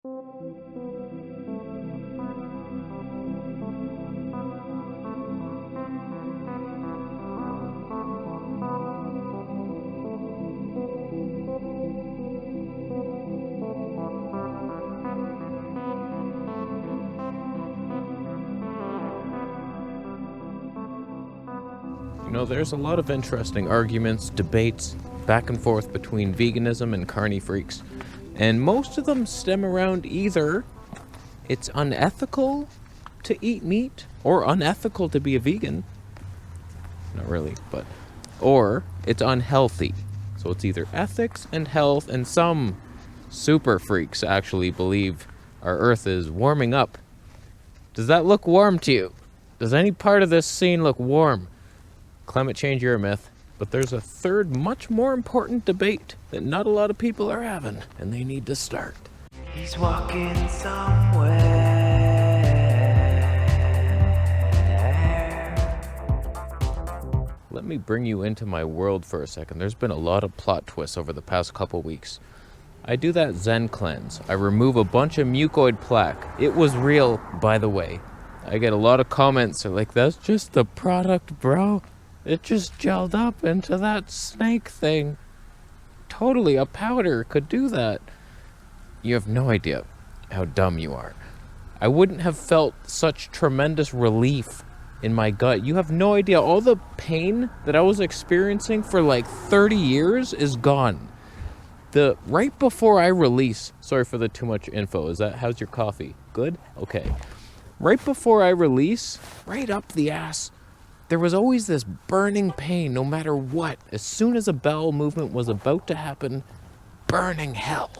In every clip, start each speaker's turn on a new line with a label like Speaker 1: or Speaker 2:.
Speaker 1: You know, there's a lot of interesting arguments, debates, back and forth between veganism and carny freaks, and most of them stem around either it's unethical to eat meat or unethical to be a vegan, not really, but, or it's unhealthy. So it's either ethics and health, and some super freaks actually believe our Earth is warming up. Does that look warm to you? Does any part of this scene look warm? Climate change, you're a myth. But there's a third, much more important debate that not a lot of people are having, and they need to start.
Speaker 2: He's walking somewhere.
Speaker 1: Let me bring you into my world for a second. There's been a lot of plot twists over the past couple weeks. I do that Zen cleanse. I remove a bunch of mucoid plaque. It was real, by the way. I get a lot of comments that are like, that's just the product, bro. It just gelled up into that snake thing. Totally, a powder could do that. You have no idea how dumb you are. I wouldn't have felt such tremendous relief in my gut. You have no idea. All the pain that I was experiencing for like 30 years is gone. Right before I release, sorry for the too much info. How's your coffee? Good? Okay. Right before I release, right up the ass, there was always this burning pain no matter what. As soon as a bowel movement was about to happen, burning hell.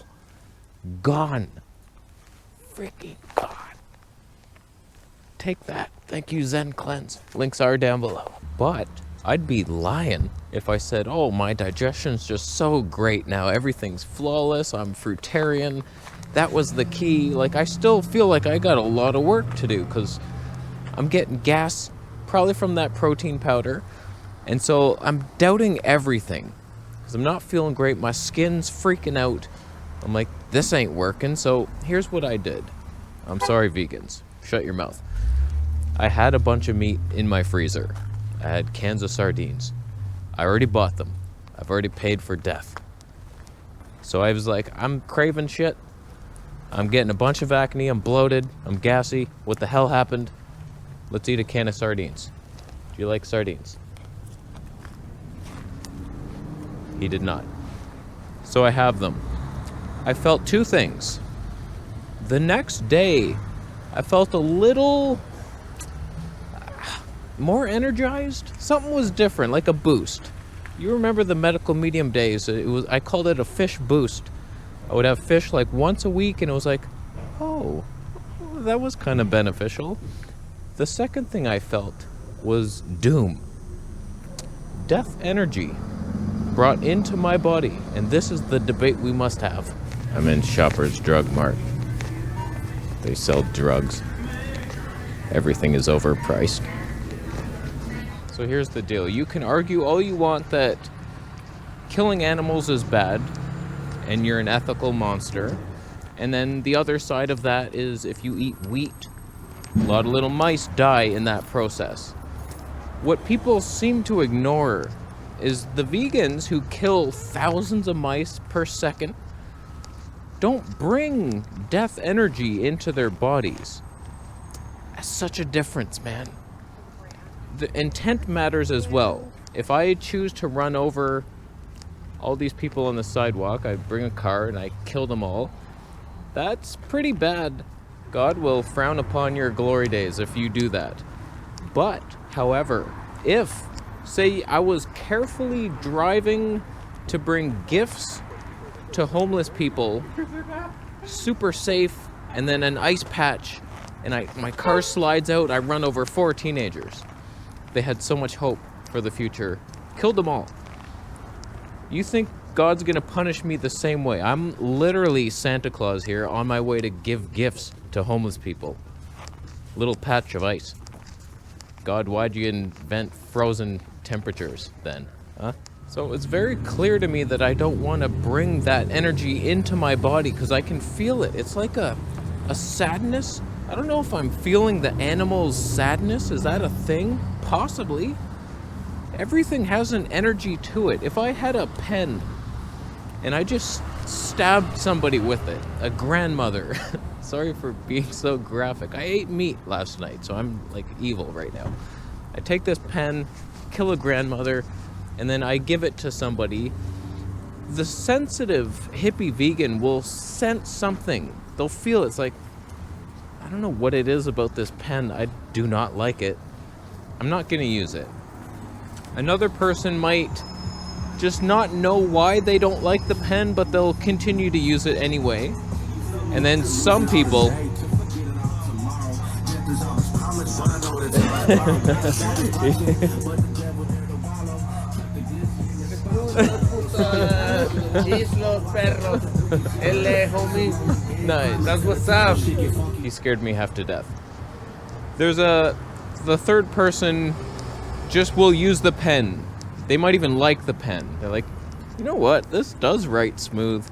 Speaker 1: Gone. Freaking gone. Take that. Thank you, Zen Cleanse. Links are down below. But I'd be lying if I said, oh, my digestion's just so great now. Everything's flawless. I'm fruitarian. That was the key. Like, I still feel like I got a lot of work to do because I'm getting gas probably from that protein powder. And so I'm doubting everything because I'm not feeling great. My skin's freaking out. I'm like, this ain't working. So here's what I did. I'm sorry, vegans. Shut your mouth. I had a bunch of meat in my freezer. I had cans of sardines. I already bought them. I've already paid for death. So I was like, I'm craving shit. I'm getting a bunch of acne. I'm bloated. I'm gassy. What the hell happened? Let's eat a can of sardines. Do you like sardines? He did not. So I have them. I felt two things. The next day, I felt a little more energized. Something was different, like a boost. You remember the medical medium days? I called it a fish boost. I would have fish like once a week, and it was like, oh, that was kind of beneficial. The second thing I felt was doom. Death energy brought into my body, and this is the debate we must have. I'm in Shoppers Drug Mart. They sell drugs. Everything is overpriced. So here's the deal. You can argue all you want that killing animals is bad and you're an ethical monster. And then the other side of that is if you eat wheat, a lot of little mice die in that process. What people seem to ignore is the vegans who kill thousands of mice per second don't bring death energy into their bodies. That's such a difference, man. The intent matters as well. If I choose to run over all these people on the sidewalk, I bring a car and I kill them all, that's pretty bad. God will frown upon your glory days if you do that. But, however, if, say, I was carefully driving to bring gifts to homeless people, super safe, and then an ice patch, and my car slides out, I run over 4 teenagers. They had so much hope for the future. Killed them all. You think God's gonna punish me the same way? I'm literally Santa Claus here on my way to give gifts to homeless people. Little patch of ice. God, why'd you invent frozen temperatures then? Huh? So it's very clear to me that I don't want to bring that energy into my body because I can feel it. It's like a sadness. I don't know if I'm feeling the animal's sadness. Is that a thing? Possibly. Everything has an energy to it. If I had a pen and I just stabbed somebody with it, a grandmother. Sorry for being so graphic. I ate meat last night, so I'm like evil right now. I take this pen, kill a grandmother, and then I give it to somebody. The sensitive hippie vegan will sense something. They'll feel it. It's like, I don't know what it is about this pen. I do not like it. I'm not going to use it. Another person might just not know why they don't like the pen, but they'll continue to use it anyway. And then some people... Nice.
Speaker 3: That's what's up.
Speaker 1: He scared me half to death. The third person just will use the pen. They might even like the pen. They're like, you know what? This does write smooth.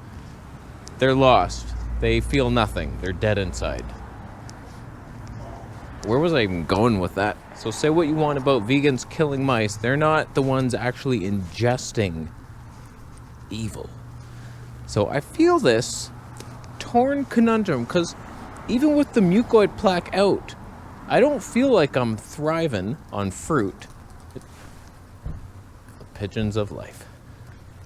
Speaker 1: They're lost. They feel nothing. They're dead inside. Where was I even going with that? So say what you want about vegans killing mice. They're not the ones actually ingesting evil. So I feel this torn conundrum because even with the mucoid plaque out, I don't feel like I'm thriving on fruit. The pigeons of life.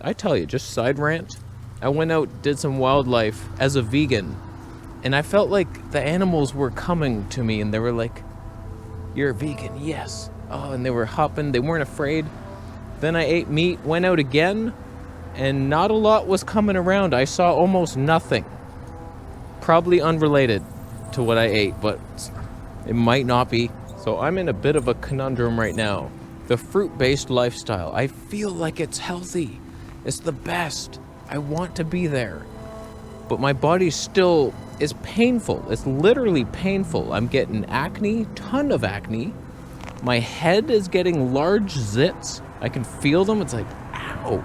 Speaker 1: I tell you, just side rant. I went out, did some wildlife as a vegan, and I felt like the animals were coming to me and they were like, "You're a vegan, yes." Oh, and they were hopping, they weren't afraid. Then I ate meat, went out again, and not a lot was coming around. I saw almost nothing. Probably unrelated to what I ate, but it might not be. So I'm in a bit of a conundrum right now. The fruit-based lifestyle, I feel like it's healthy. It's the best. I want to be there. But my body still is painful. It's literally painful. I'm getting acne, ton of acne. My head is getting large zits. I can feel them. It's like, ow.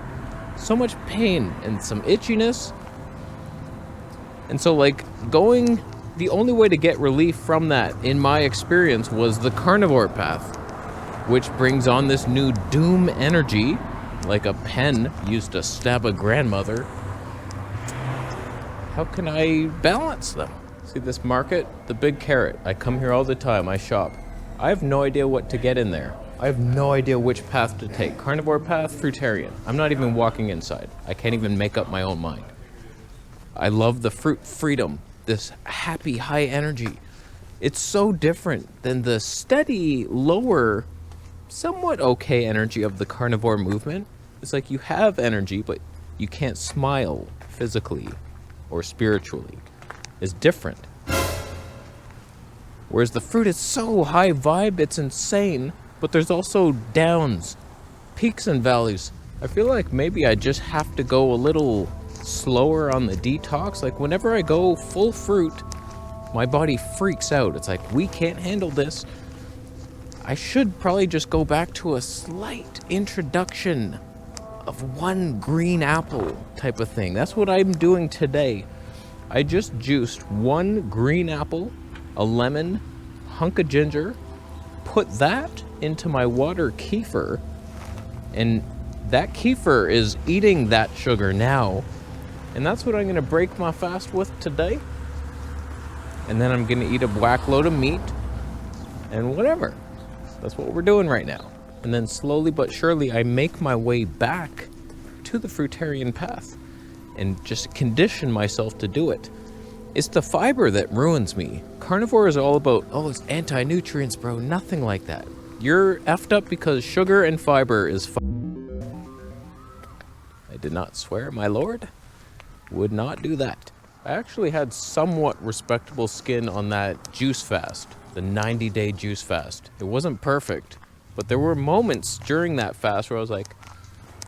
Speaker 1: So much pain and some itchiness. And so the only way to get relief from that, in my experience, was the carnivore path, which brings on this new doom energy, like a pen used to stab a grandmother. How can I balance them? See this market? The Big Carrot. I come here all the time. I shop. I have no idea what to get in there. I have no idea which path to take. Carnivore path, fruitarian. I'm not even walking inside. I can't even make up my own mind. I love the fruit freedom, this happy, high energy. It's so different than the steady, lower, somewhat okay energy of the carnivore movement. It's like you have energy, but you can't smile physically or spiritually. It's different. Whereas the fruit is so high vibe, it's insane, but there's also downs, peaks and valleys. I feel like maybe I just have to go a little slower on the detox. Like whenever I go full fruit, my body freaks out. It's like, we can't handle this. I should probably just go back to a slight introduction of one green apple type of thing. That's what I'm doing today. I just juiced one green apple, a lemon, hunk of ginger, put that into my water kefir, and that kefir is eating that sugar now. And that's what I'm going to break my fast with today. And then I'm going to eat a whack load of meat and whatever. That's what we're doing right now. And then slowly but surely I make my way back to the fruitarian path and just condition myself to do it. It's the fiber that ruins me. Carnivore is all about, oh, it's anti-nutrients, bro. Nothing like that. You're effed up because sugar and fiber is I did not swear, my lord. Would not do that. I actually had somewhat respectable skin on that juice fast, the 90-day juice fast. It wasn't perfect, but there were moments during that fast where I was like,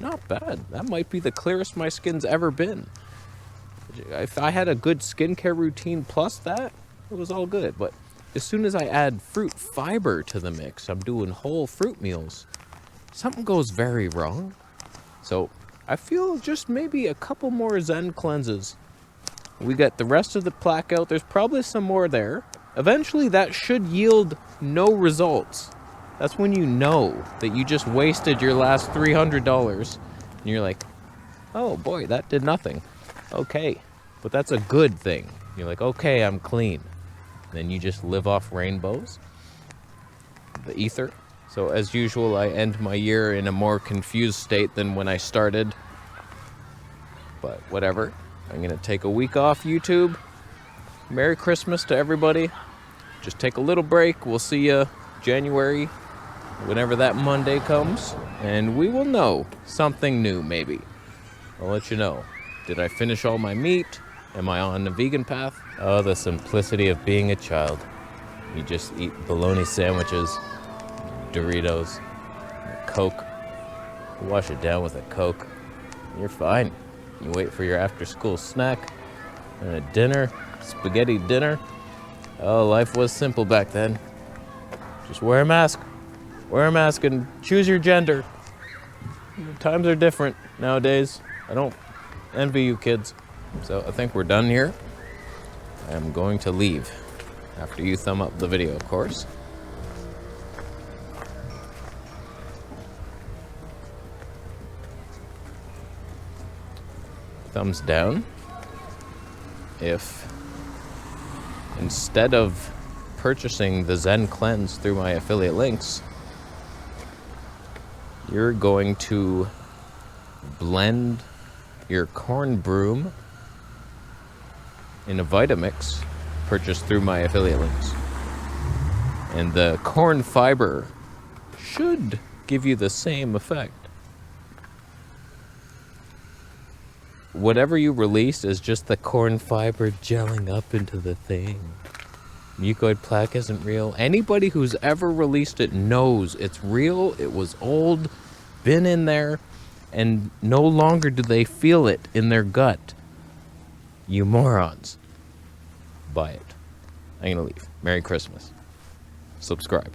Speaker 1: not bad. That might be the clearest my skin's ever been. If I had a good skincare routine plus that, it was all good. But as soon as I add fruit fiber to the mix, I'm doing whole fruit meals, something goes very wrong. So I feel just maybe a couple more Zen cleanses. We got the rest of the plaque out. There's probably some more there. Eventually that should yield no results. That's when you know that you just wasted your last $300 and you're like, oh boy, that did nothing. Okay, but that's a good thing. You're like, okay, I'm clean. Then you just live off rainbows, the ether. So as usual, I end my year in a more confused state than when I started. But whatever. I'm going to take a week off YouTube. Merry Christmas to everybody. Just take a little break. We'll see you January, whenever that Monday comes. And we will know something new, maybe. I'll let you know. Did I finish all my meat? Am I on the vegan path? Oh, the simplicity of being a child. You just eat bologna sandwiches, Doritos, Coke. Wash it down with a Coke. You're fine. You wait for your after-school snack and a dinner, spaghetti dinner. Oh, life was simple back then. Just wear a mask. Wear a mask and choose your gender. Times are different nowadays. I don't envy you kids. So I think we're done here. I'm going to leave after you thumb up the video, of course. Thumbs down if instead of purchasing the Zen Cleanse through my affiliate links, you're going to blend your corn broom in a Vitamix purchased through my affiliate links. And the corn fiber should give you the same effect. Whatever you release is just the corn fiber gelling up into the thing. Mucoid plaque isn't real. Anybody who's ever released it knows it's real, it was old, been in there, and no longer do they feel it in their gut. You morons. Buy it. I'm gonna leave. Merry Christmas. Subscribe.